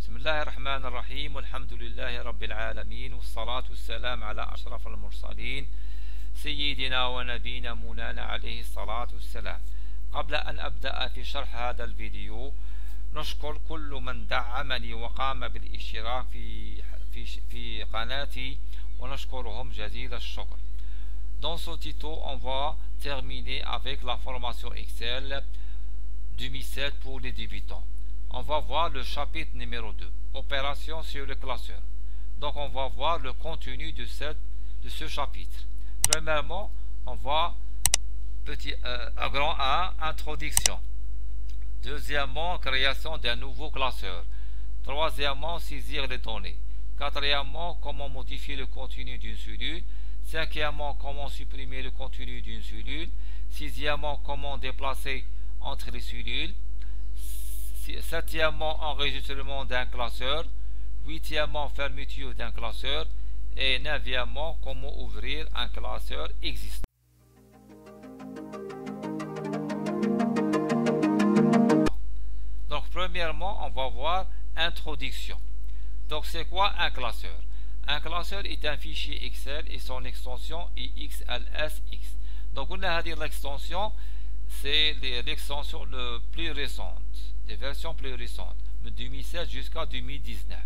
بسم الله الرحمن الرحيم والحمد لله رب العالمين والصلاة والسلام على أشرف المرسلين سيدنا ونبينا مولانا عليه الصلاة والسلام. قبل أن أبدأ في شرح هذا الفيديو نشكر كل من دعمني وقام بالاشتراك في قناتي ونشكرهم جزيل الشكر. Dans ce tuto, on va terminer avec la formation Excel 2007 pour les débutants. On va voir le chapitre numéro 2, opération sur le classeur. Donc on va voir le contenu de ce chapitre. Premièrement, on va grand 1, introduction. Deuxièmement, création d'un nouveau classeur. Troisièmement, saisir les données. Quatrièmement, comment modifier le contenu d'une cellule. Cinquièmement, comment supprimer le contenu d'une cellule. Sixièmement, comment déplacer entre les cellules. Septièmement, enregistrement d'un classeur. Huitièmement, fermeture d'un classeur. Et neuvièmement, comment ouvrir un classeur existant. Donc, premièrement, on va voir introduction. Donc, c'est quoi un classeur? Un classeur est un fichier Excel et son extension est XLSX. Donc, on a dit l'extension, c'est l'extension le plus récente, des versions plus récentes, de 2016 jusqu'à 2019.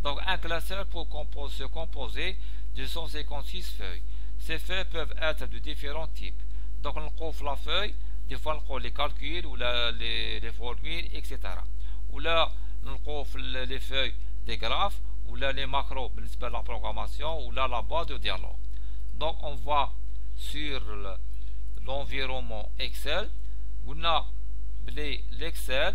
Donc, un classeur peut se composer de 156 feuilles. Ces feuilles peuvent être de différents types. Donc, on trouve la feuille, des fois on trouve les calculs ou les formules, etc. Ou là, on trouve les feuilles des graphes, ou là les macros, de la programmation, ou là la boîte de dialogue. Donc, on va sur l'environnement Excel. On a l'Excel,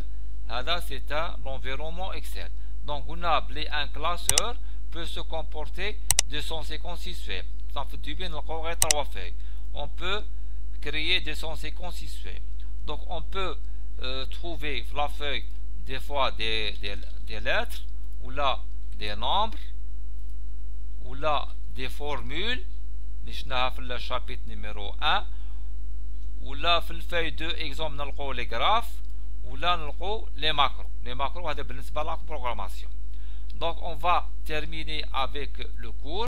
c'est l'environnement Excel. Donc, on a un classeur peut se comporter de 156 feuilles. Ça fait du bien, on aurait 3 feuilles. On peut créer 256 feuilles. Donc, on peut trouver la feuille des fois des lettres, ou là des nombres, ou là des formules, dans le chapitre numéro 1, ou là dans la feuille 2, exemple, on a les graphes, ou là on a les macros. Les macros, c'est la programmation. Donc, on va terminer avec le cours.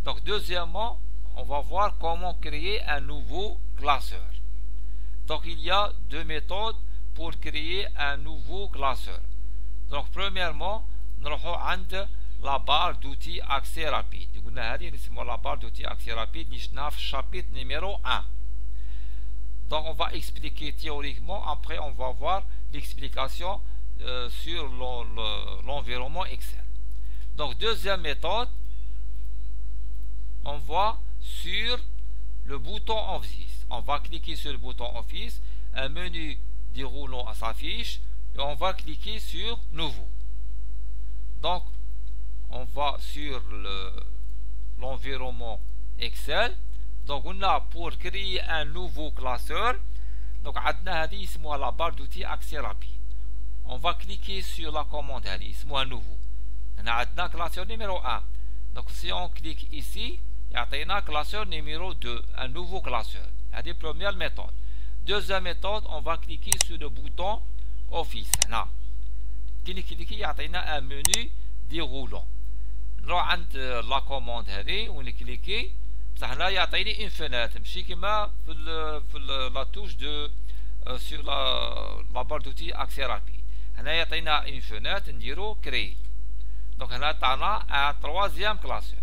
Donc, deuxièmement, on va voir comment créer un nouveau classeur. Donc, il y a deux méthodes pour créer un nouveau classeur. Donc, premièrement, nous avons la barre d'outils accès rapide. On a dit la barre d'outils accès rapide, chapitre numéro 1. Donc, on va expliquer théoriquement. Après, on va voir l'explication sur l'environnement Excel. Donc, deuxième méthode, on va sur le bouton Office. On va cliquer sur le bouton Office, un menu déroulant s'affiche et on va cliquer sur Nouveau. Donc, on va sur l'environnement Excel. Donc, on a pour créer un nouveau classeur. Donc, on a la barre d'outils accès rapide. On va cliquer sur la commande un nouveau. On a un classeur numéro 1. Donc, si on clique ici, il y a un classeur numéro 2, un nouveau classeur. C'est la première méthode. Deuxième méthode, on va cliquer sur le bouton Office. Cliquer, il y a un menu déroulant. La commande, on clique. Il y a une fenêtre. La touche sur la barre d'outils accès rapide. Il y a une fenêtre, on créer. Donc, on a un troisième classeur.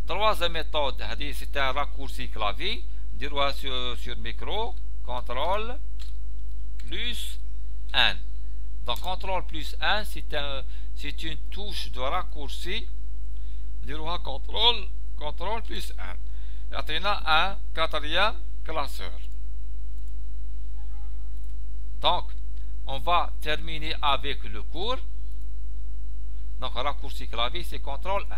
Troisième méthode, c'est un raccourci clavier. Sur micro, CTRL plus 1. Donc, CTRL plus 1, c'est une touche de raccourci. CTRL plus 1. Il y a un quatrième classeur. Donc, on va terminer avec le cours. Donc, raccourci clavier, c'est CTRL 1.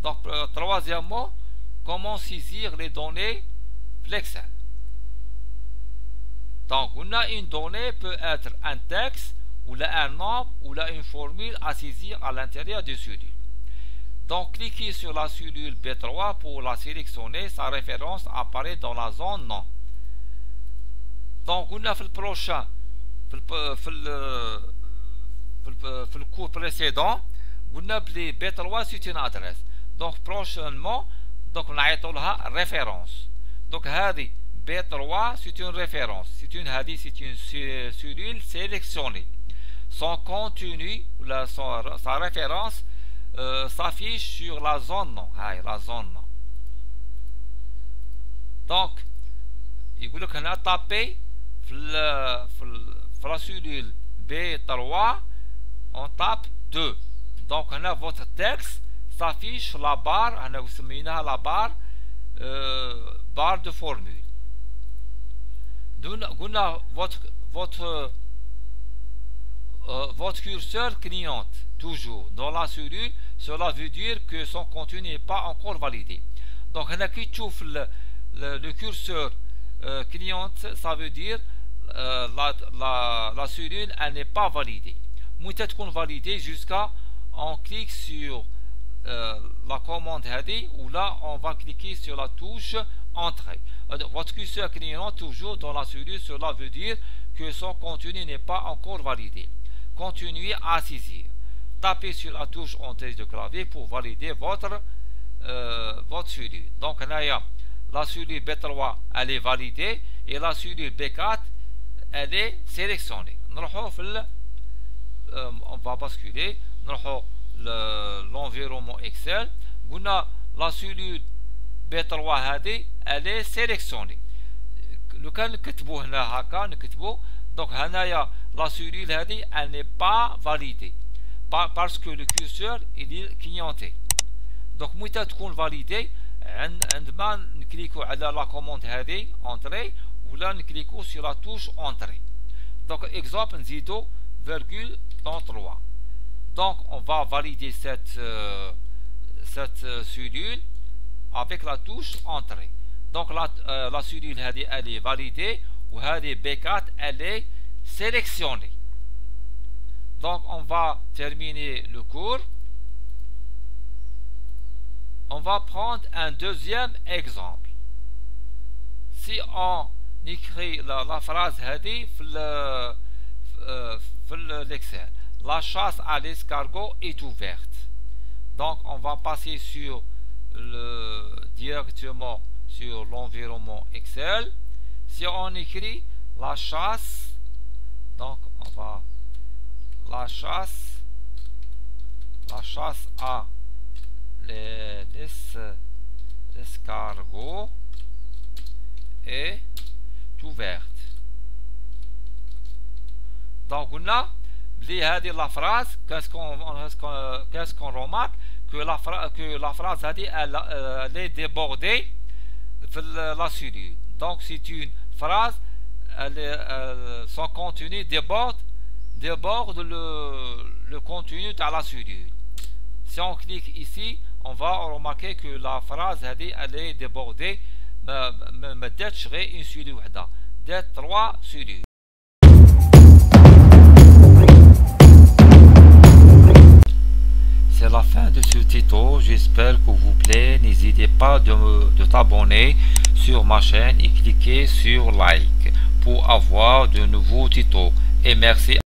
Donc, troisièmement, comment saisir les données Excel. Donc, on a une donnée peut être un texte, ou là un nombre, ou là une formule à saisir à l'intérieur du cellule. Donc cliquez sur la cellule B3 pour la sélectionner. Sa référence apparaît dans la zone non. Donc قلنا في البروشان في الكور précédent قلنا بلي B3 c'est une adresse. Donc prochainement donc نعيطوا لها référence. Donc هذه B3 c'est une référence. C'est une cellule sélectionnée. Son contenu sa référence s'affiche sur la zone non. La zone non. Donc يقول لك هنا tapez في la cellule B3 on tape 2. Donc هنا votre texte s'affiche sur la barre هنا وسميناها la barre barre de formule. قلنا votre curseur clignote toujours dans la cellule. Cela veut dire que son contenu n'est pas encore validé. Donc هنا كي تشوف le curseur clignote, ça veut dire la cellule elle n'est pas validée. متى تكون validée jusqu'à on clique sur la commande هذه ou là on va cliquer sur la touche entrée. Votre curseur clignote toujours dans la cellule, cela veut dire que son contenu n'est pas encore validé. Continuez à saisir. Tapez sur la touche entrée de clavier pour valider votre cellule. Donc là, la cellule B3 elle est validée et la cellule B4 elle est sélectionnée. On va basculer l'environnement Excel. La cellule B3 هذه elle est sélectionnée. لو كان نكتبوه هنا هكا نكتبوه donc هنايا la cellule هذه elle n'est pas validée parce que le curseur il est clignoté. donc متى تكون validée عندما نكليكو على la commande هذه entrée ولا نكليكو sur la touche entrée. donc exemple نزيدو virgule dans 3. donc on va valider cette cellule avec la touche entrée. donc la cellule elle est validée ou B4 elle est sélectionnée. donc on va terminer le cours. On va prendre un deuxième exemple. Si on écrit la phrase هذه في l'Excel, la chasse à l'escargot est ouverte. donc on va passer directement sur l'environnement Excel. Si on écrit la chasse, donc on va la chasse à l'escargot est ouverte. donc قلنا بلي هذه la phrase qu'est-ce qu'on remarque que la phrase هذه elle est débordée في la cellule. donc c'est une phrase son contenu déborde le contenu de la cellule. si on clique ici on va remarquer que la phrase هذه elle est débordée ما داتش غير une cellule وحده دات 3 cellules. C'est la fin de ce tuto, j'espère que vous plaît. N'hésitez pas de t'abonner sur ma chaîne et cliquez sur like pour avoir de nouveaux tutos. Et merci.